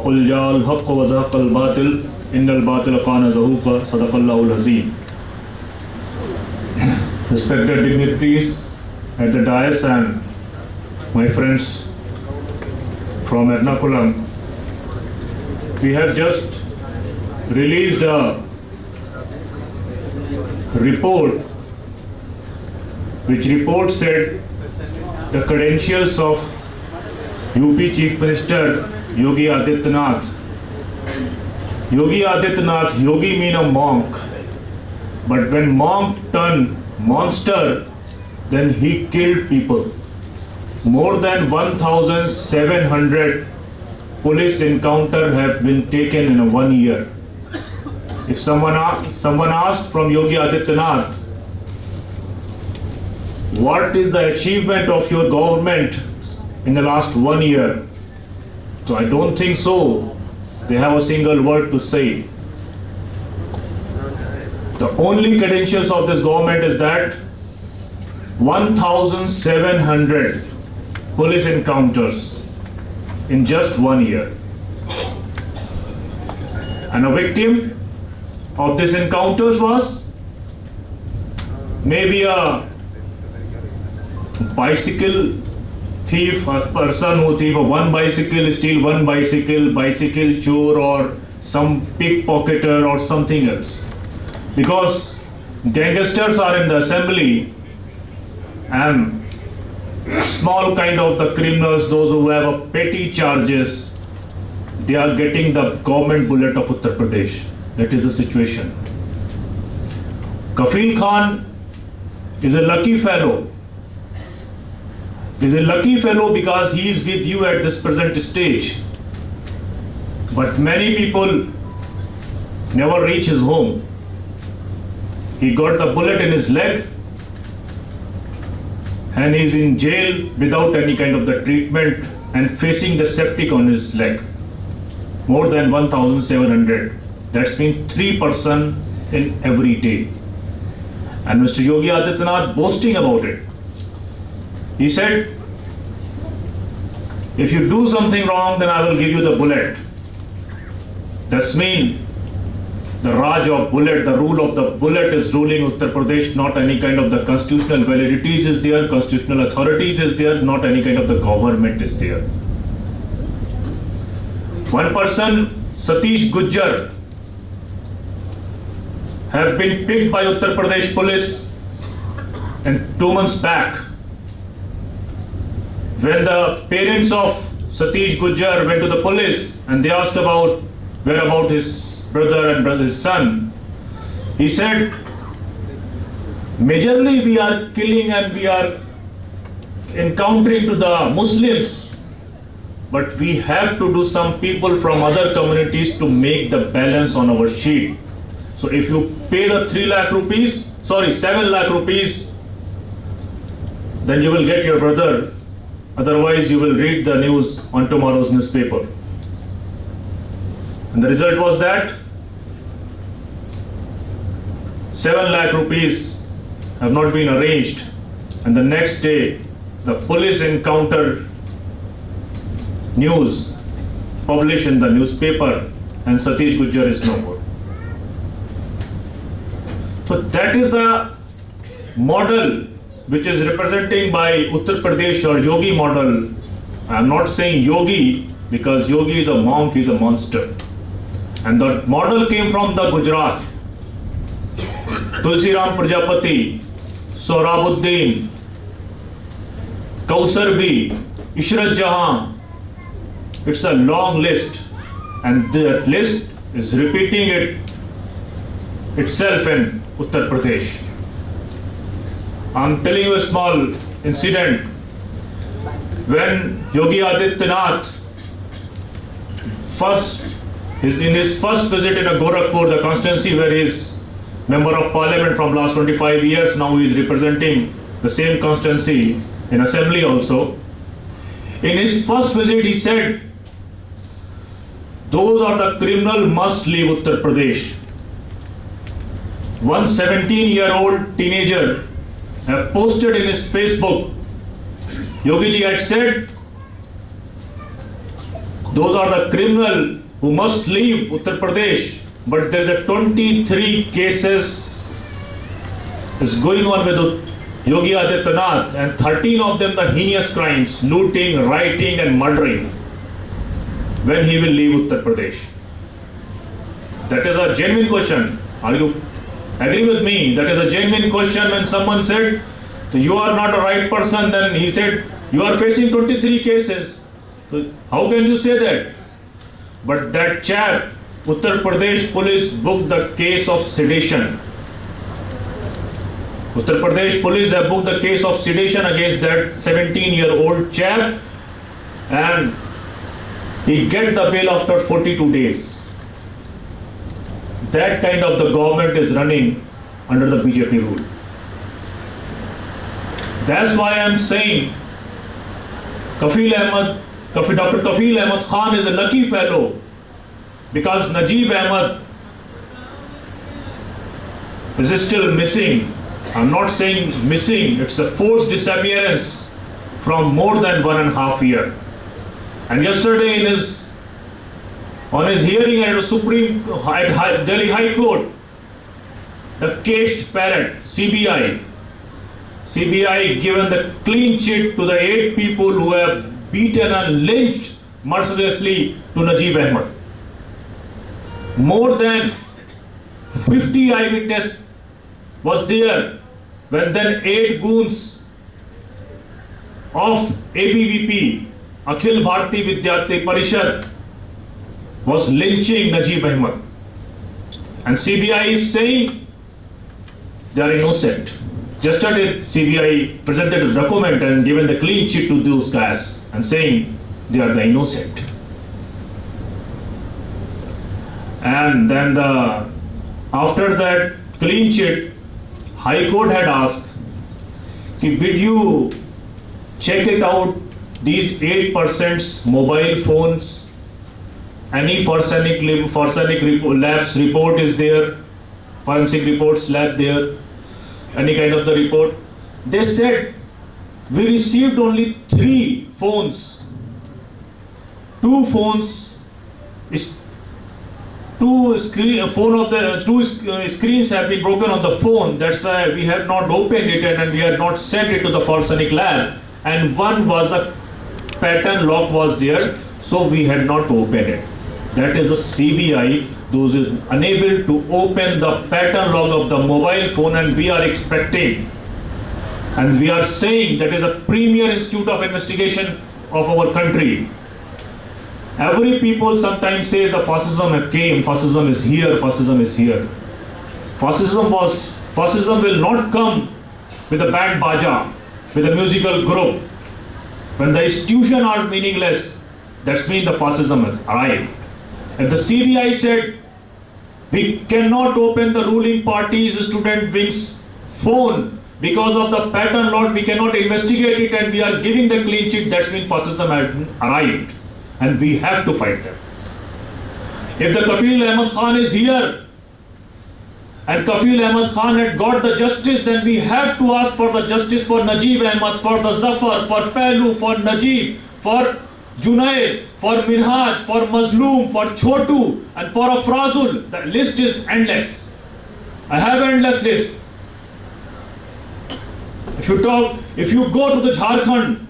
वक़ुल जाअल हक़्क़ व ज़हक़ल बातिल इन्नल बातिल कान ज़हूक़ा सदक़ल्लाहुल अज़ीम. Respected dignitaries at the dais and my friends from Ernakulam, we have just released a report which report said the credentials of UP Chief Minister Yogi Adityanath. Yogi Adityanath, Yogi mean a monk, but when monk turned monster, then he killed people. More than 1,700 police encounters have been taken in 1 year. If someone asked from Yogi Adityanath, what is the achievement of your government in the last 1 year? So I don't think so. They have a single word to say. The only credentials of this government is that 1,700 police encounters in just 1 year. And a victim of these encounters was maybe a bicycle thief, a person who thief one bicycle, steal one bicycle chore, or some pickpocketer or something else. Because gangsters are in the assembly and small kind of the criminals, those who have a petty charges, they are getting the government bullet of Uttar Pradesh. That is the situation. Nadeem Khan is a lucky fellow. He is a lucky fellow because he is with you at this present stage. But many people never reach his home. He got the bullet in his leg and he is in jail without any kind of the treatment and facing the septic on his leg. More than 1,700. That's means 3 persons in every day. And Mr. Yogi Adityanath boasting about it. He said, if you do something wrong, then I will give you the bullet. That's mean the Raj of bullet, the rule of the bullet is ruling Uttar Pradesh, not any kind of the constitutional validities is there, constitutional authorities is there, not any kind of the government is there. One person, Satish Gujjar, have been picked by Uttar Pradesh police and 2 months back. When the parents of Satish Gujjar went to the police and they asked about where about his brother and his son, he said, majorly we are killing and we are encountering to the Muslims, but we have to do some people from other communities to make the balance on our sheet. So if you pay the 7 lakh rupees, then you will get your brother. Otherwise, you will read the news on tomorrow's newspaper. And the result was that 7 lakh rupees have not been arranged. And the next day, the police encounter news published in the newspaper and Satish Gujjar is no more. So that is the model which is representing by Uttar Pradesh or Yogi model. I am not saying Yogi because Yogi is a monk, he is a monster. And the model came from the Gujarat. Tulsi Ram Prajapati, Sohrabuddin, Kausar B, Ishrat Jahan. It's a long list and that list is repeating itself in Uttar Pradesh. I'm telling you a small incident. When Yogi Adityanath in his first visit in Gorakhpur, the constituency where he is member of parliament from last 25 years, now he is representing the same constituency in assembly also. In his first visit he said, those are the criminal must leave Uttar Pradesh. One 17-year-old teenager have posted in his Facebook, Yogi ji had said, Those are the criminal who must leave Uttar Pradesh. But there is a 23 cases is going on with Yogi Adityanath, and 13 of them the heinous crimes, looting, rioting and murdering. When he will leave Uttar Pradesh? That is a genuine question. Are you agree with me? That is a genuine question. When someone said, so you are not a right person, then he said, you are facing 23 cases. So how can you say that? But that chap, Uttar Pradesh police booked the case of sedition. Uttar Pradesh police have booked the case of sedition against that 17-year-old chap, and he get the bail after 42 days. That kind of the government is running under the BJP rule. That's why I'm saying Dr. Kafil Ahmed Khan is a lucky fellow, because Nadeem Ahmed is still missing. I'm not saying missing, it's a forced disappearance from more than 1.5 years. And yesterday on his hearing at the Delhi High Court, the caged parrot, CBI given the clean chit to the 8 people who have beaten and lynched mercilessly to Nadeem Ahmed. More than 50 eyewitnesses was there when then 8 goons of ABVP, Akhil Bharati Vidyarthi Parishad, was lynching Nadeem Ahmed. And CBI is saying they are innocent. Yesterday CBI presented a document and given the clean chit to those guys and saying they are the innocent. And then after that clean chit, High Court had asked, did you check it out, these 8% mobile phones, any forensic labs report is there, forensic reports lab there, any kind of the report? They said, we received only 3 phones. 2 phones, two screens have been broken on the phone. That's why we have not opened it and we have not sent it to the forensic lab. And one was a pattern lock was there, so we had not opened it. That is the CBI, those is unable to open the pattern lock of the mobile phone, and we are expecting, and we are saying that is a premier institute of investigation of our country. Every people sometimes say the fascism came, fascism is here, fascism is here. Fascism will not come with a band baja, with a musical group. When the institutions are meaningless, that means the fascism has arrived. And the CBI said, we cannot open the ruling party's student wing's phone because of the pattern lock, we cannot investigate it and we are giving the clean chit. That means fascism has arrived. And we have to fight them. If the Kafil Ahmed Khan is here, and Kafil Ahmed Khan had got the justice, then we have to ask for the justice for Nadeem Ahmed, for the Zafar, for Pehlu, for Najib, for Junaid, for Minhaj, for Mazloom, for Chotu, and for Afrazul. The list is endless. I have an endless list. If you go to the Jharkhand,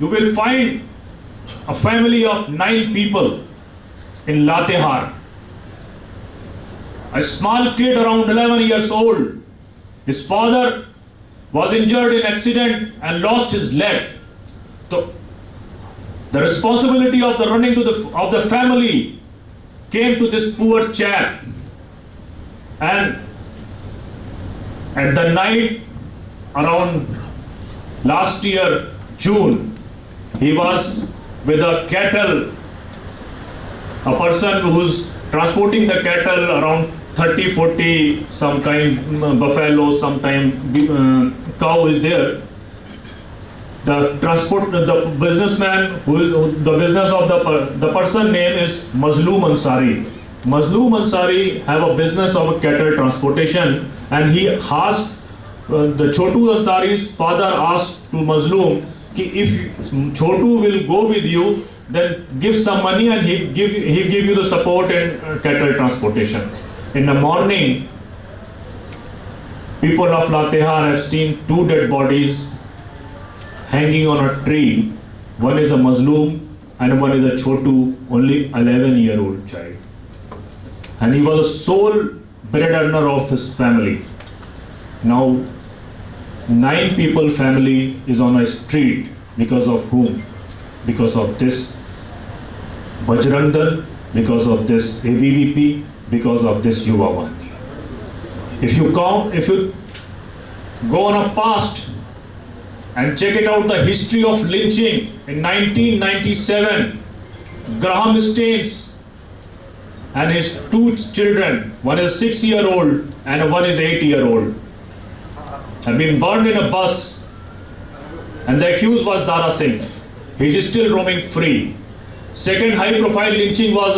you will find a family of 9 people in Latehar. A small kid around 11 years old. His father was injured in accident and lost his leg. So the responsibility of the running of the family came to this poor chap. And at the night around last year, June, he was with a cattle, a person who's transporting the cattle around 30, 40, some kind buffalo, sometime cow is there. The businessman, the business of the person name is Mazloom Ansari. Mazloom Ansari have a business of a cattle transportation, and he asked, the Chotu Ansari's father asked to Mazloom, if Chotu will go with you, then give some money and he give you the support in cattle transportation. In the morning, people of Latehar have seen 2 dead bodies hanging on a tree. One is a Mazloom and one is a Chotu, only 11-year-old child. And he was the sole breadwinner of his family. Now, 9 people family is on a street because of whom? Because of this Bajrang Dal, because of this ABVP, because of this Yuva One. If you go on a past and check it out, the history of lynching in 1997, Graham Staines and his 2 children, one is 6-year-old and one is 8-year-old, have been burned in a bus, and the accused was Dara Singh. He is still roaming free. Second high-profile lynching was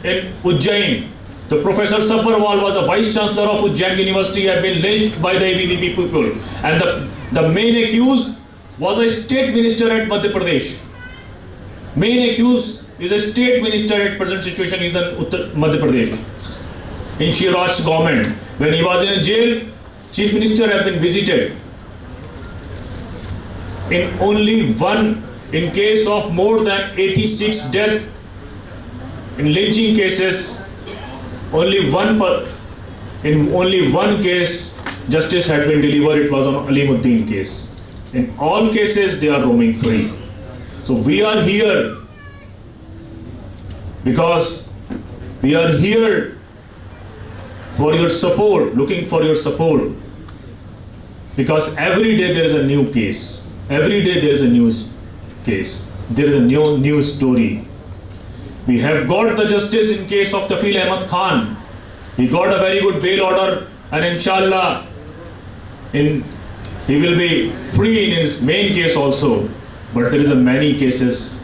in Ujjain. The Professor Sabharwal was a Vice Chancellor of Ujjain University, had been lynched by the ABVP people. And the main accused was a state minister at Madhya Pradesh. Main accused is a state minister at present situation is in Madhya Pradesh. In Shiraj's government. When he was in jail, Chief Minister had been visited. In case of more than 86 deaths in lynching cases, in only one case justice had been delivered. It was on Alimuddin case. In all cases they are roaming free. So we are here because we are here for your support, looking for your support, because every day there is a new case. Every day there is a new case. There is a new story. We have got the justice in case of Kafil Ahmed Khan. He got a very good bail order, and inshallah he will be free in his main case also. But there is a many cases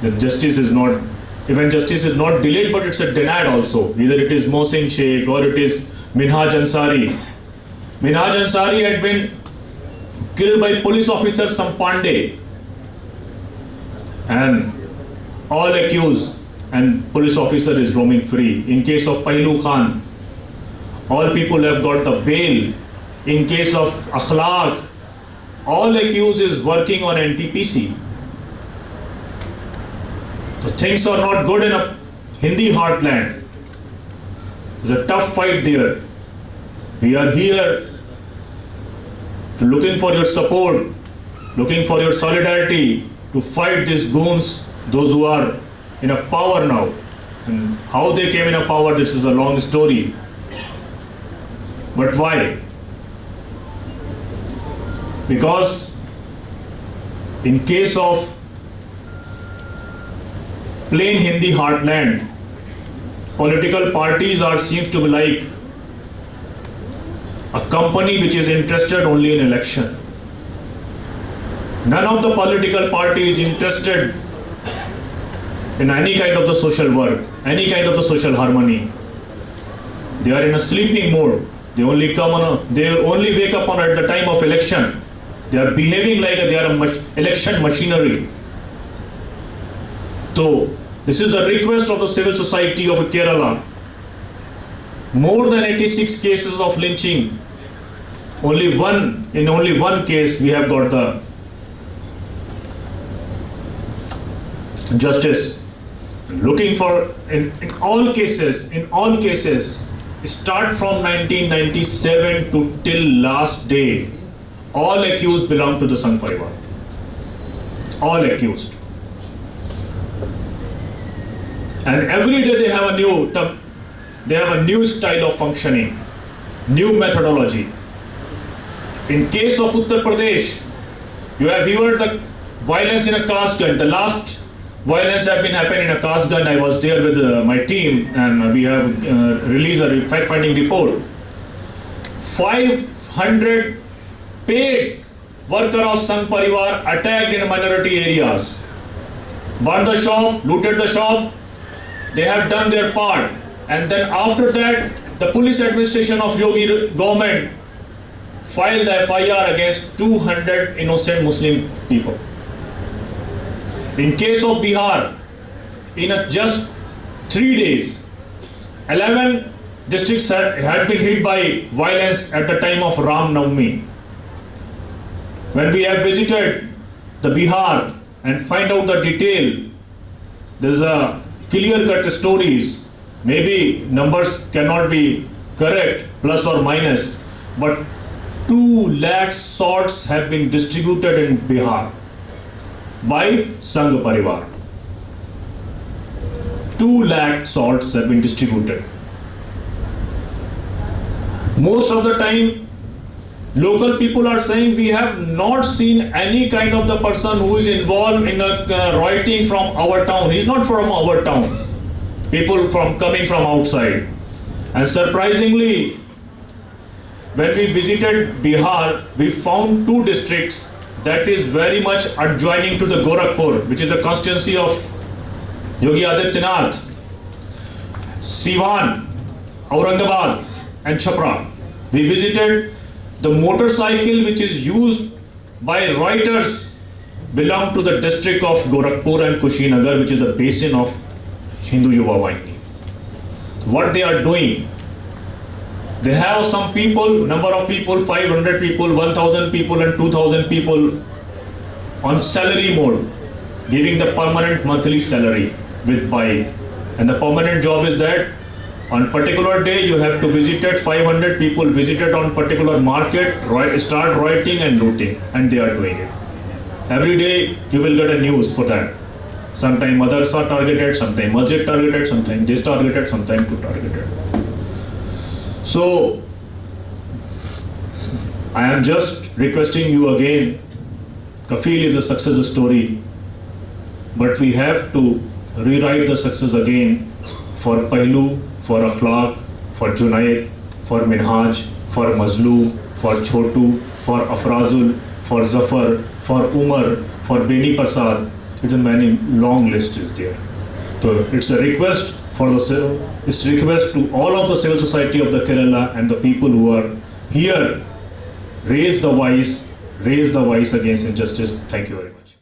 that justice is not, even justice is not delayed, but it's a denied also. Either it is Mohsin Sheikh or it is Minhaj Ansari. Minhaj Ansari had been killed by police officer Sampande, and all accused and police officer is roaming free. In case of Pailu Khan, all people have got the bail. In case of Akhlaq, all accused is working on NTPC. So things are not good in a Hindi heartland. It's a tough fight there. We are here looking for your support, looking for your solidarity to fight these goons, those who are in a power now. And how they came in a power, this is a long story. But why? Because in case of plain Hindi heartland, political parties seems to be like a company which is interested only in election. None of the political party is interested in any kind of the social work, any kind of the social harmony. They are in a sleeping mode. They only wake up at the time of election. They are behaving like they are election machinery. So this is a request of the civil society of Kerala. More than 86 cases of lynching. In only one case we have got the justice. Looking for in all cases, start from 1997 to till last day, all accused belong to the Sangh Parivar. All accused. And every day they have a new style of functioning, new methodology. In case of Uttar Pradesh, you have heard the violence in a caste gun. The last violence have been happening in a caste gun. I was there with my team, and we have released a fact-finding report. 500 paid worker of Sangh Parivar attacked in minority areas, burned the shop, looted the shop. They have done their part, and then after that, the police administration of Yogi government filed the FIR against 200 innocent Muslim people. In case of Bihar, in just 3 days, 11 districts had been hit by violence at the time of Ram Navami. When we have visited the Bihar and find out the detail, there's a clear-cut stories. Maybe numbers cannot be correct, plus or minus, but 2 lakh swords have been distributed in Bihar by Sangh Parivar. 2 lakh swords have been distributed. Most of the time, local people are saying we have not seen any kind of the person who is involved in rioting from our town. He's not from our town. People coming from outside. And surprisingly, when we visited Bihar, we found 2 districts that is very much adjoining to the Gorakhpur, which is a constituency of Yogi Adityanath, Siwan, Aurangabad and Chhapra. We visited the motorcycle which is used by rioters belong to the district of Gorakhpur and Kushinagar, which is a basin of Hindu Yuva Vahini. What they are doing, they have some people, number of people, 500 people, 1000 people and 2000 people on salary mode, giving the permanent monthly salary with bike. And the permanent job is that on particular day you have to visit it, 500 people visited on particular market, start rioting and looting, and they are doing it. Every day you will get a news for that. Sometimes mothers are targeted, sometimes masjid targeted, sometimes this targeted, sometimes two targeted. So I am just requesting you again, Kafil is a success story, but we have to rewrite the success again for Pahlu, for Akhlaq, for Junaid, for Minhaj, for Mazlum, for Chotu, for Afrazul, for Zafar, for Umar, for Beni Prasad. It's a many long list is there. So it's a request for it's request to all of the civil society of the Kerala and the people who are here, raise the voice against injustice. Thank you very much.